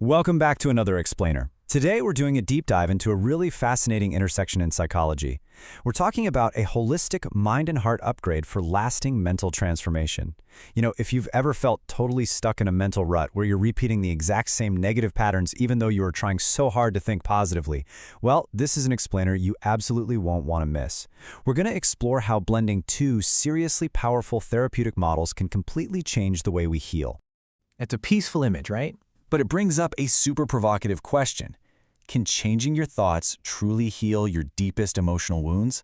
Welcome back to another Explainer. Today we're doing a deep dive into a really fascinating intersection in psychology. We're talking about a holistic mind and heart upgrade for lasting mental transformation. If you've ever felt totally stuck in a mental rut where you're repeating the exact same negative patterns even though you are trying so hard to think positively, well, this is an Explainer you absolutely won't want to miss. We're going to explore how blending two seriously powerful therapeutic models can completely change the way we heal. It's a peaceful image, right? But it brings up a super provocative question. Can changing your thoughts truly heal your deepest emotional wounds?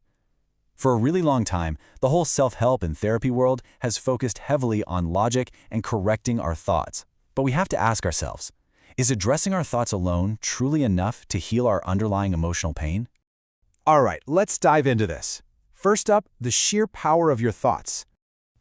For a really long time, the whole self-help and therapy world has focused heavily on logic and correcting our thoughts. But we have to ask ourselves, is addressing our thoughts alone truly enough to heal our underlying emotional pain? All right, let's dive into this. First up, the sheer power of your thoughts.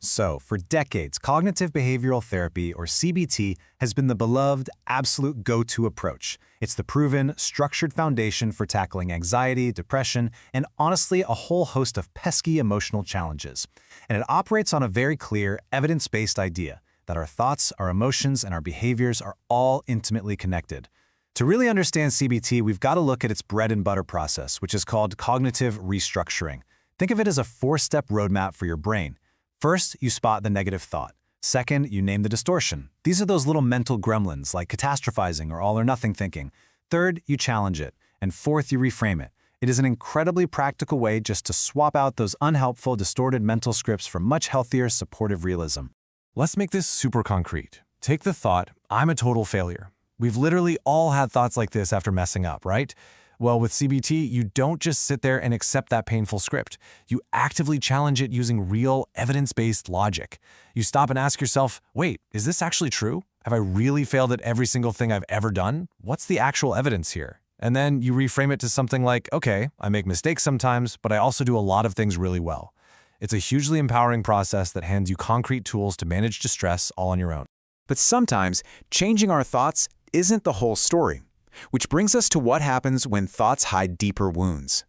So, for decades, cognitive behavioral therapy, or CBT, has been the beloved, absolute go-to approach. It's the proven, structured foundation for tackling anxiety, depression, and honestly, a whole host of pesky emotional challenges. And it operates on a very clear, evidence-based idea that our thoughts, our emotions, and our behaviors are all intimately connected. To really understand CBT, we've got to look at its bread and butter process, which is called cognitive restructuring. Think of it as a four-step roadmap for your brain. First, you spot the negative thought. Second, you name the distortion. These are those little mental gremlins like catastrophizing or all-or-nothing thinking. Third, you challenge it. And fourth, you reframe it. It is an incredibly practical way just to swap out those unhelpful, distorted mental scripts for much healthier, supportive realism. Let's make this super concrete. Take the thought, I'm a total failure. We've literally all had thoughts like this after messing up, right? Well, with CBT, you don't just sit there and accept that painful script. You actively challenge it using real, evidence-based logic. You stop and ask yourself, wait, is this actually true? Have I really failed at every single thing I've ever done? What's the actual evidence here? And then you reframe it to something like, okay, I make mistakes sometimes, but I also do a lot of things really well. It's a hugely empowering process that hands you concrete tools to manage distress all on your own. But sometimes, changing our thoughts isn't the whole story. Which brings us to what happens when thoughts hide deeper wounds.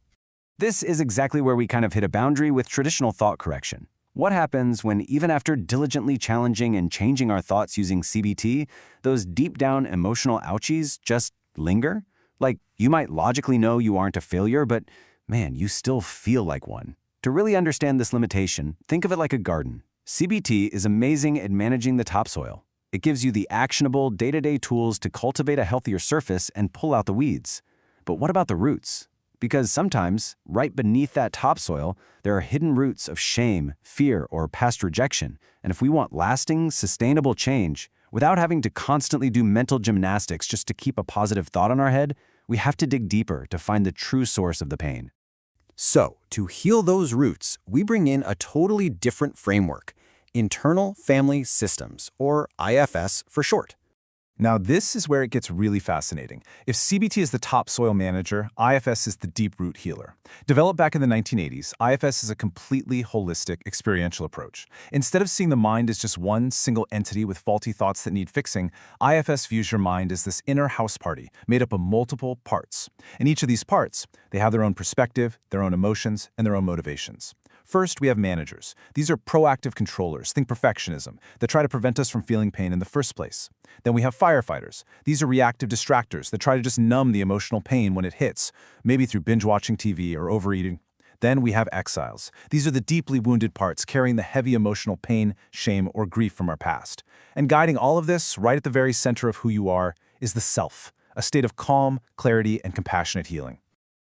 This is exactly where we kind of hit a boundary with traditional thought correction. What happens when, even after diligently challenging and changing our thoughts using CBT, those deep-down emotional ouchies just linger? Like, you might logically know you aren't a failure, but man, you still feel like one. To really understand this limitation, think of it like a garden. CBT is amazing at managing the topsoil. It gives you the actionable, day-to-day tools to cultivate a healthier surface and pull out the weeds. But what about the roots? Because sometimes, right beneath that topsoil, there are hidden roots of shame, fear, or past rejection. And if we want lasting, sustainable change, without having to constantly do mental gymnastics just to keep a positive thought on our head, we have to dig deeper to find the true source of the pain. So, to heal those roots, we bring in a totally different framework. Internal Family Systems, or IFS for short. Now, this is where it gets really fascinating. If CBT is the topsoil manager, IFS is the deep root healer. Developed back in the 1980s, IFS is a completely holistic, experiential approach. Instead of seeing the mind as just one single entity with faulty thoughts that need fixing, IFS views your mind as this inner house party made up of multiple parts. And each of these parts, they have their own perspective, their own emotions, and their own motivations. First, we have managers. These are proactive controllers, think perfectionism, that try to prevent us from feeling pain in the first place. Then we have firefighters. These are reactive distractors that try to just numb the emotional pain when it hits, maybe through binge-watching TV or overeating. Then we have exiles. These are the deeply wounded parts carrying the heavy emotional pain, shame, or grief from our past. And guiding all of this, right at the very center of who you are, is the self, a state of calm, clarity, and compassionate healing.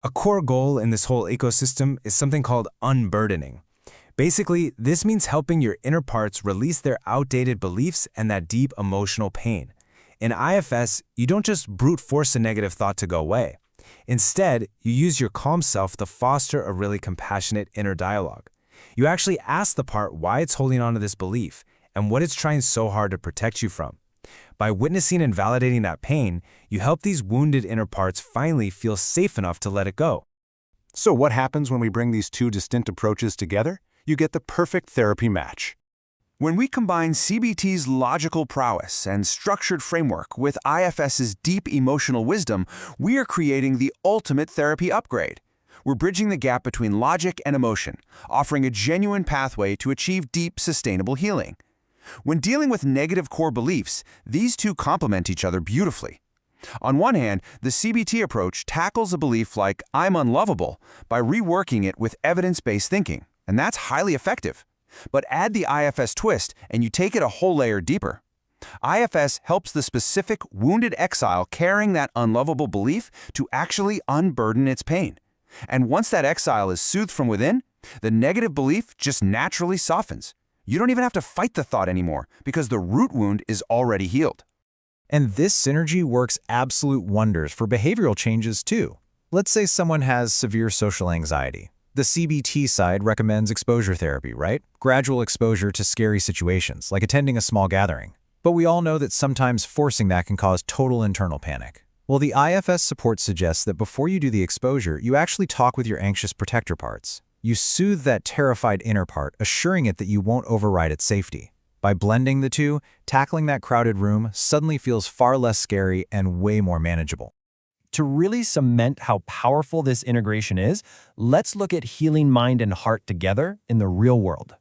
A core goal in this whole ecosystem is something called unburdening. Basically, this means helping your inner parts release their outdated beliefs and that deep emotional pain. In IFS, you don't just brute force a negative thought to go away. Instead, you use your calm self to foster a really compassionate inner dialogue. You actually ask the part why it's holding on to this belief and what it's trying so hard to protect you from. By witnessing and validating that pain, you help these wounded inner parts finally feel safe enough to let it go. So what happens when we bring these two distinct approaches together? You get the perfect therapy match. When we combine CBT's logical prowess and structured framework with IFS's deep emotional wisdom, we are creating the ultimate therapy upgrade. We're bridging the gap between logic and emotion, offering a genuine pathway to achieve deep, sustainable healing. When dealing with negative core beliefs, these two complement each other beautifully. On one hand, the CBT approach tackles a belief like I'm unlovable by reworking it with evidence-based thinking, and that's highly effective. But add the IFS twist, and you take it a whole layer deeper. IFS helps the specific wounded exile carrying that unlovable belief to actually unburden its pain. And once that exile is soothed from within, the negative belief just naturally softens. You don't even have to fight the thought anymore because the root wound is already healed. And this synergy works absolute wonders for behavioral changes too. Let's say someone has severe social anxiety. The CBT side recommends exposure therapy, right? Gradual exposure to scary situations, like attending a small gathering. But we all know that sometimes forcing that can cause total internal panic. Well, the IFS support suggests that before you do the exposure, you actually talk with your anxious protector parts. You soothe that terrified inner part, assuring it that you won't override its safety. By blending the two, tackling that crowded room suddenly feels far less scary and way more manageable. To really cement how powerful this integration is, let's look at healing mind and heart together in the real world.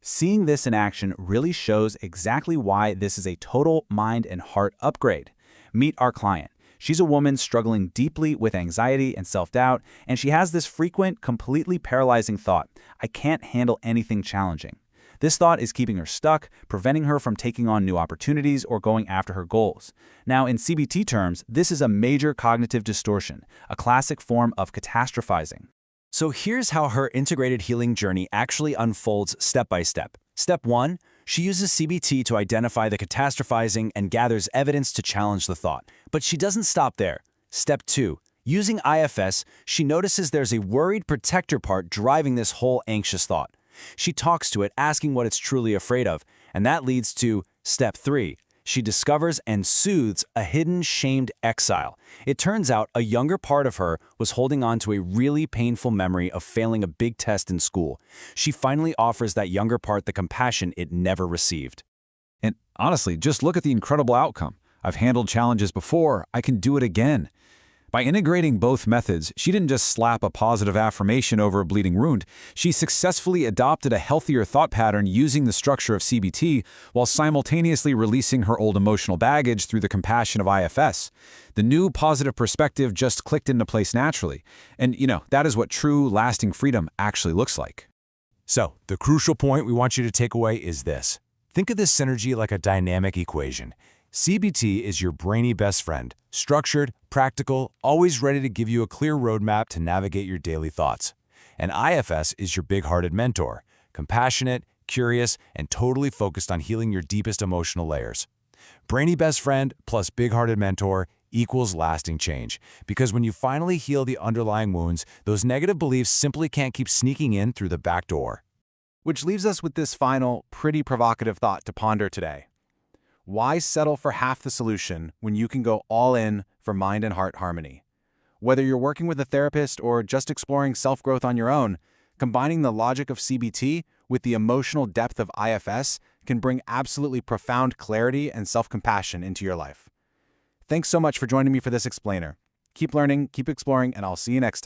Seeing this in action really shows exactly why this is a total mind and heart upgrade. Meet our client. She's a woman struggling deeply with anxiety and self-doubt, and she has this frequent, completely paralyzing thought, I can't handle anything challenging. This thought is keeping her stuck, preventing her from taking on new opportunities or going after her goals. Now, in CBT terms, this is a major cognitive distortion, a classic form of catastrophizing. So here's how her integrated healing journey actually unfolds step by step. Step 1, she uses CBT to identify the catastrophizing and gathers evidence to challenge the thought. But she doesn't stop there. Step 2, using IFS, she notices there's a worried protector part driving this whole anxious thought. She talks to it, asking what it's truly afraid of, and that leads to Step 3. She discovers and soothes a hidden, shamed exile. It turns out a younger part of her was holding on to a really painful memory of failing a big test in school. She finally offers that younger part the compassion it never received. And honestly, just look at the incredible outcome. I've handled challenges before, I can do it again. By integrating both methods, she didn't just slap a positive affirmation over a bleeding wound, she successfully adopted a healthier thought pattern using the structure of CBT while simultaneously releasing her old emotional baggage through the compassion of IFS. The new positive perspective just clicked into place naturally. And, that is what true, lasting freedom actually looks like. So, the crucial point we want you to take away is this. Think of this synergy like a dynamic equation. CBT is your brainy best friend, structured, practical, always ready to give you a clear roadmap to navigate your daily thoughts. And IFS is your big-hearted mentor, compassionate, curious, and totally focused on healing your deepest emotional layers. Brainy best friend plus big-hearted mentor equals lasting change, because when you finally heal the underlying wounds, those negative beliefs simply can't keep sneaking in through the back door. Which leaves us with this final, pretty provocative thought to ponder today. Why settle for half the solution when you can go all in for mind and heart harmony? Whether you're working with a therapist or just exploring self-growth on your own, combining the logic of CBT with the emotional depth of IFS can bring absolutely profound clarity and self-compassion into your life. Thanks so much for joining me for this explainer. Keep learning, keep exploring, and I'll see you next time.